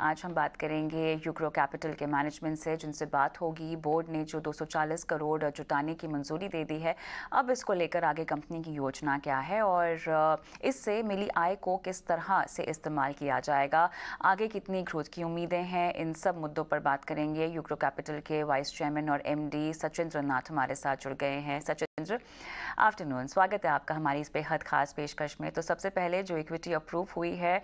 आज हम बात करेंगे यूग्रो कैपिटल के मैनेजमेंट से, जिनसे बात होगी बोर्ड ने जो 240 करोड़ जुटाने की मंजूरी दे दी है, अब इसको लेकर आगे कंपनी की योजना क्या है और इससे मिली आय को किस तरह से इस्तेमाल किया जाएगा, आगे कितनी ग्रोथ की उम्मीदें हैं, इन सब मुद्दों पर बात करेंगे। यूग्रो कैपिटल के वाइस चेयरमैन और MD सचिंद्र नाथ हमारे साथ जुड़ गए हैं। सचिंद्र, आफ्टरनून, स्वागत है आपका हमारी इस बेहद खास पेशकश में। तो सबसे पहले जो इक्विटी अप्रूव हुई है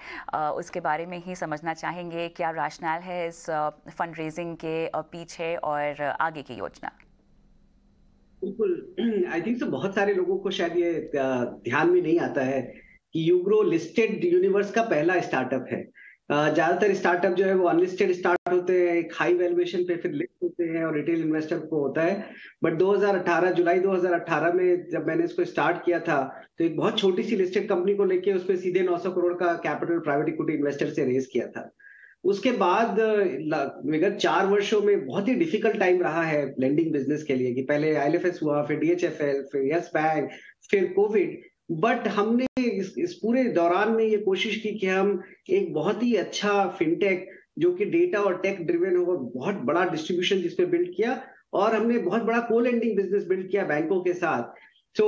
उसके बारे में ही समझना चाहेंगे, क्या रैशनल है इस फंड रेजिंग के पीछे और आगे की योजना? बिल्कुल, आई थिंक सो बहुत सारे लोगों को शायद ये ध्यान में नहीं आता है कि यूग्रो लिस्टेड यूनिवर्स का पहला स्टार्टअप है। ज्यादातर स्टार्टअप जो है वो अनलिस्टेड स्टार्ट होते हैं, एक हाई वैल्यूएशन पे फिर लिस्ट होते हैं और रिटेल इन्वेस्टर को होता है। बट 2018 जुलाई 2018 में जब मैंने इसको स्टार्ट किया था तो एक बहुत छोटी सी लिस्टेड कंपनी को लेके उसमें सीधे 900 करोड़ का कैपिटल प्राइवेट इक्विटी इन्वेस्टर से रेज किया था। उसके बाद विगत 4 वर्षों में बहुत ही डिफिकल्ट टाइम रहा है लेंडिंग बिजनेस के लिए, कि पहले IL&FS हुआ, फिर DHFL, फिर यस बैंक, फिर कोविड। बट हमने इस पूरे दौरान में ये कोशिश की कि हम एक बहुत ही अच्छा फिनटेक जो कि डेटा और टेक ड्रिवन हो, बहुत बड़ा डिस्ट्रीब्यूशन जिसपे बिल्ड किया, और हमने बहुत बड़ा को लेंडिंग बिजनेस बिल्ड किया बैंकों के साथ। सो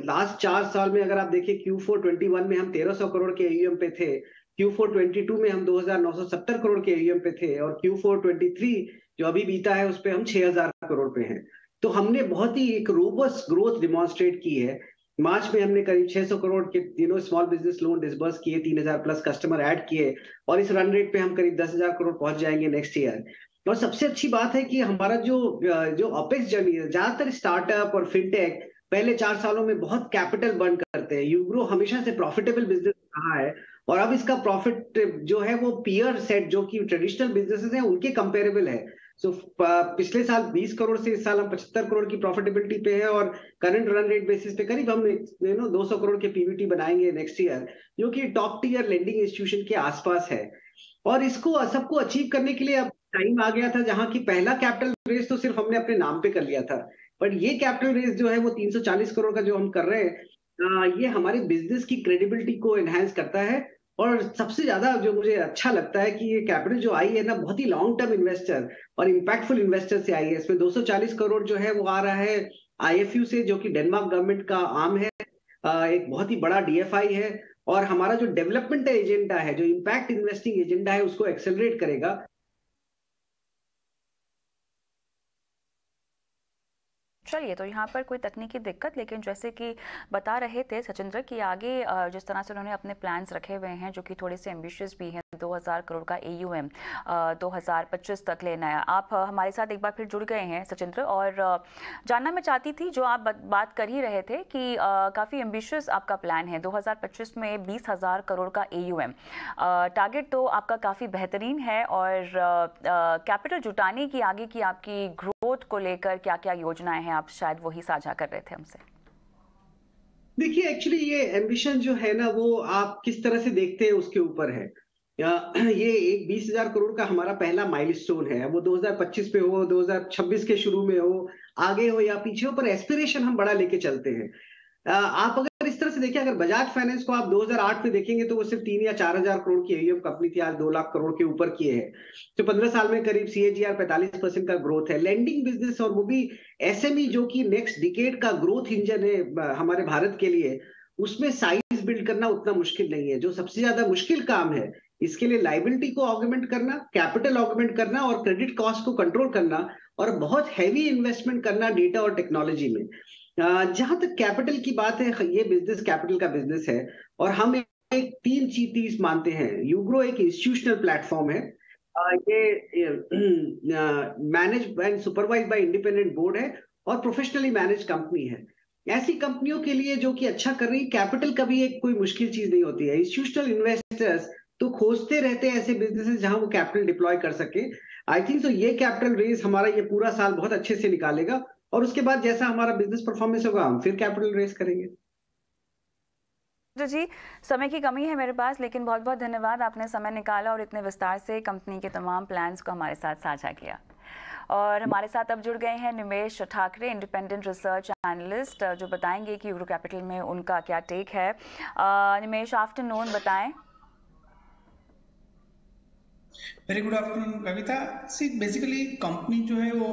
लास्ट 4 साल में अगर आप देखें, Q4 21 में हम 1300 करोड़ के AUM पे थे, Q4 22 में हम 2970 करोड़ के AUM पे थे, और Q4 23 जो अभी बीता है उस पे हम 6000 करोड़ पे हैं। तो हमने बहुत ही एक रोबस्ट ग्रोथ डिमॉन्स्ट्रेट की है। मार्च में हमने करीब 600 करोड़ के स्मॉल बिजनेस लोन डिसबर्स किए, 3000 प्लस कस्टमर ऐड किए, और इस रन रेट पे हम करीब 10,000 करोड़ पहुंच जाएंगे नेक्स्ट ईयर। और सबसे अच्छी बात है कि हमारा जो अपेक्स जर्नी है, ज्यादातर स्टार्टअप और फिनटेक पहले 4 सालों में बहुत कैपिटल बर्न करते हैं। यूग्रो हमेशा से प्रॉफिटेबल बिजनेस रहा है, और अब इसका प्रॉफिट जो है वो पीयर सेट जो कि ट्रेडिशनल बिजनेसेस हैं उनके कंपेरेबल है। सो पिछले साल 20 करोड़ से इस साल हम 75 करोड़ की प्रॉफिटेबिलिटी पे है, और करंट रन रेट बेसिस पे करीब हम 200 करोड़ के PBT बनाएंगे नेक्स्ट ईयर, जो कि टॉप टीयर लेंडिंग इंस्टीट्यूशन के आसपास है। और इसको सबको अचीव करने के लिए अब टाइम आ गया था, जहां की पहला कैपिटल रेज तो सिर्फ हमने अपने नाम पे कर लिया था, बट ये कैपिटल रेज जो है वो 340 करोड़ का जो हम कर रहे हैं, ये हमारे बिजनेस की क्रेडिबिलिटी को एनहांस करता है। और सबसे ज्यादा जो मुझे अच्छा लगता है कि ये कैपिटल जो आई है ना, बहुत ही लॉन्ग टर्म इन्वेस्टर और इम्पैक्टफुल इन्वेस्टर से आई है। इसमें 240 करोड़ जो है वो आ रहा है IFU से, जो कि डेनमार्क गवर्नमेंट का आर्म है, एक बहुत ही बड़ा DFI है, और हमारा जो डेवलपमेंट एजेंडा है, जो इम्पैक्ट इन्वेस्टिंग एजेंडा है, उसको एक्सेलरेट करेगा। चलिए, तो यहाँ पर कोई तकनीकी दिक्कत, लेकिन जैसे कि बता रहे थे सचिंद्र कि आगे जिस तरह से उन्होंने अपने प्लान्स रखे हुए हैं जो कि थोड़े से एम्बिशियस भी हैं, 2000 करोड़ का AUM 2025 तक लेना है। आप हमारे साथ एक बार फिर जुड़ गए हैं सचिंद्र, और जानना मैं चाहती थी, जो आप बात कर ही रहे थे कि काफ़ी एम्बिशियस आपका प्लान है, 2025 में 20,000 करोड़ का AUM टारगेट, तो आपका काफ़ी बेहतरीन है। और कैपिटल जुटाने की आगे की आपकी ग्रोथ को लेकर क्या क्या योजनाएं हैं, आप शायद वही साझा कर रहे थे हमसे। देखिए, एक्चुअली ये एम्बिशन जो है ना, वो आप किस तरह से देखते हैं उसके ऊपर है। ये एक 20,000 करोड़ का हमारा पहला माइलस्टोन है। वो 2025 पे हो, 2026 के शुरू में हो, आगे हो या पीछे हो, पर एस्पिरेशन हम बड़ा लेके चलते हैं। आप अगर इस तरह से देखें, अगर बजाज फाइनेंस को आप 2008 में देखेंगे तो वो सिर्फ 3 या 4,000 करोड़ की AUM कंपनी थी, आज 2 लाख करोड़ के ऊपर की है। तो 15 साल में करीब CAGR 45% का ग्रोथ है। लेंडिंग बिजनेस, और वो भी SME, जो कि नेक्स्ट डिकेड का ग्रोथ इंजन है हमारे भारत के लिए, उसमें साइज बिल्ड करना उतना मुश्किल नहीं है। जो सबसे ज्यादा मुश्किल काम है, इसके लिए लाइबिलिटी को ऑगमेंट करना, कैपिटल ऑगमेंट करना, और क्रेडिट कॉस्ट को कंट्रोल करना, और बहुत हैवी इन्वेस्टमेंट करना डेटा और टेक्नोलॉजी में। जहां तक कैपिटल की बात है, ये बिजनेस कैपिटल का बिजनेस है, और हम एक तीन चीज मानते हैं। यूग्रो एक इंस्टीट्यूशनल प्लेटफॉर्म है, ये manage and supervise by independent board है, और प्रोफेशनली मैनेज कंपनी है। ऐसी कंपनियों के लिए जो कि अच्छा कर रही, कैपिटल कभी एक कोई मुश्किल चीज नहीं होती है। इंस्टीट्यूशनल इन्वेस्टर्स तो खोजते रहते हैं ऐसे बिजनेसेस जहां वो कैपिटल डिप्लॉय कर सके। आई थिंक सो ये कैपिटल रेज हमारा ये पूरा साल बहुत अच्छे से निकालेगा, और उसके बाद जैसा हमारा बिजनेस परफॉर्मेंस होगा हम फिर कैपिटल रेज करेंगे। जी, समय की कमी है मेरे पास, लेकिन बहुत बहुत धन्यवाद, आपने समय निकाला और इतने विस्तार से कंपनी के तमाम प्लान्स को हमारे साथ साझा किया। और हमारे साथ अब जुड़ गए हैं निमेश ठाकरे, इंडिपेंडेंट रिसर्च एनालिस्ट, जो बताएंगे कि यूग्रो कैपिटल में उनका क्या टेक है। निमेश, आफ्टरनून, बताएं। वेरी गुड आफ्टरनून कविता। सी बेसिकली कंपनी जो है वो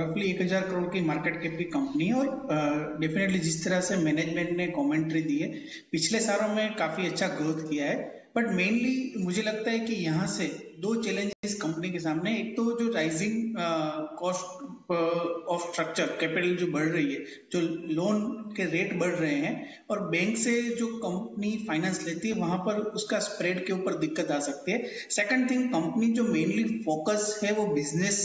रफली 1000 करोड़ की मार्केट कैप की कंपनी है, और डेफिनेटली जिस तरह से मैनेजमेंट ने कमेंट्री दी है, पिछले सालों में काफी अच्छा ग्रोथ किया है। बट मेनली मुझे लगता है कि यहाँ से दो चैलेंजेस कंपनी के सामने, एक तो जो rising cost of structure capital जो बढ़ रही है, जो लोन के रेट बढ़ रहे हैं, और बैंक से जो कंपनी फाइनेंस लेती है वहां पर उसका स्प्रेड के ऊपर दिक्कत आ सकती है। सेकंड थिंग, कंपनी जो मेनली फोकस है वो बिजनेस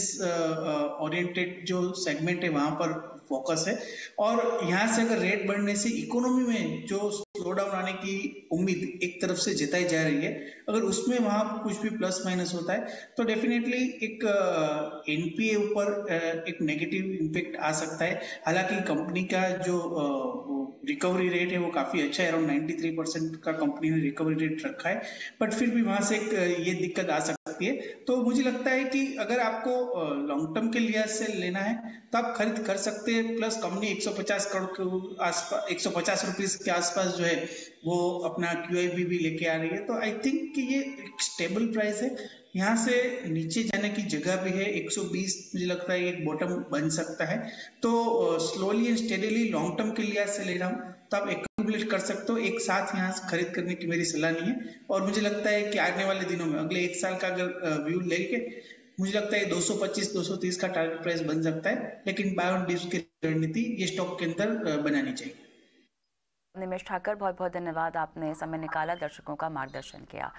ओरिएंटेड जो सेगमेंट है वहां पर फोकस है, और यहाँ से अगर रेट बढ़ने से इकोनॉमी में जो स्लो डाउन आने की उम्मीद एक तरफ से जताई जा रही है, अगर उसमें वहां कुछ भी प्लस माइनस होता है तो डेफिनेटली एक एनपीए ऊपर एक नेगेटिव इम्पैक्ट आ सकता है। हालांकि कंपनी का जो रिकवरी रेट है वो काफी अच्छा है, अराउंड 93% का कंपनी ने रिकवरी रेट रखा है, बट फिर भी वहां से एक ये दिक्कत आ सकती है। तो मुझे लगता है कि अगर आपको लॉन्ग टर्म के लिहाज से लेना है तो आप खरीद कर सकते हैं, प्लस कंपनी 150 करोड़ के आसपास, 150 रुपीज के आसपास जो है वो अपना क्यूआईबी भी लेके आ रही है। तो आई थिंक कि ये एक स्टेबल प्राइस है, यहाँ से नीचे जाने की जगह भी है। 120 मुझे लगता है एक बॉटम बन सकता है। तो slowly and steadily long term के लिहाज से ले रहा हूँ तो आप एक्यूमुलेट कर सकते हो, एक साथ यहाँ से खरीद करने की मेरी सलाह नहीं है। और मुझे लगता है कि आने वाले दिनों में अगले एक साल का अगर व्यू लेके मुझे लगता है 225-230 का टारगेट प्राइस बन सकता है, लेकिन बाय ऑन डिप्स की रणनीति ये स्टॉक के अंदर बनानी चाहिए। निमेश ठाकर, बहुत बहुत धन्यवाद, आपने समय निकाला, दर्शकों का मार्गदर्शन किया।